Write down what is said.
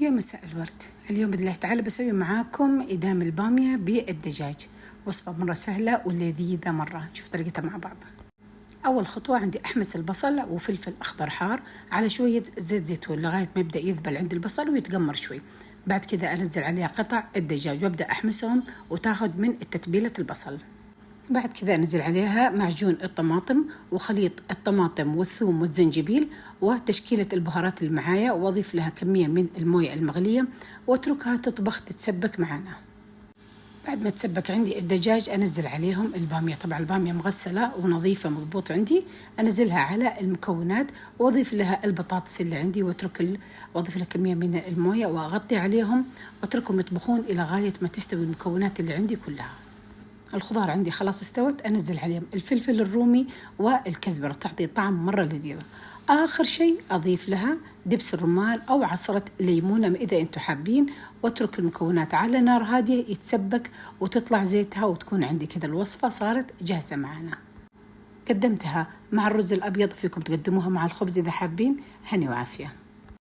يا مساء الورد. اليوم بإذن الله تعالى بسوي معاكم إدام البامية بالدجاج. وصفة مرة سهلة ولذيذة مرة. نشوف طريقتها مع بعض. أول خطوة عندي أحمس البصل وفلفل أخضر حار على شوية زيت زيتون لغاية ما يبدأ يذبل عندي البصل ويتقمر شوي. بعد كذا أنزل عليها قطع الدجاج وأبدأ أحمسهم وتاخد من تتبيلة البصل. بعد كذا أنزل عليها معجون الطماطم وخليط الطماطم والثوم والزنجبيل وتشكيلة البهارات اللي معايا، وأضيف لها كمية من الموية المغلية وأتركها تطبخ تتسبك معنا. بعد ما تسبك عندي الدجاج أنزل عليهم البامية. طبعا البامية مغسلة ونظيفة مضبوط عندي. أنزلها على المكونات وأضيف لها البطاطس اللي عندي وأضيف لها كمية من الموية وأغطي عليهم وأتركهم يطبخون إلى غاية ما تستوي المكونات اللي عندي كلها. الخضار عندي خلاص استوت، أنزل عليهم الفلفل الرومي والكزبرة تعطي طعم مرة لذيذ. آخر شيء أضيف لها دبس الرمان أو عصرة ليمونة إذا أنتم حابين، واترك المكونات على نار هادية يتسبك وتطلع زيتها وتكون عندي كذا الوصفة صارت جاهزة معنا. قدمتها مع الرز الأبيض، فيكم تقدموها مع الخبز إذا حابين. هني وعافية.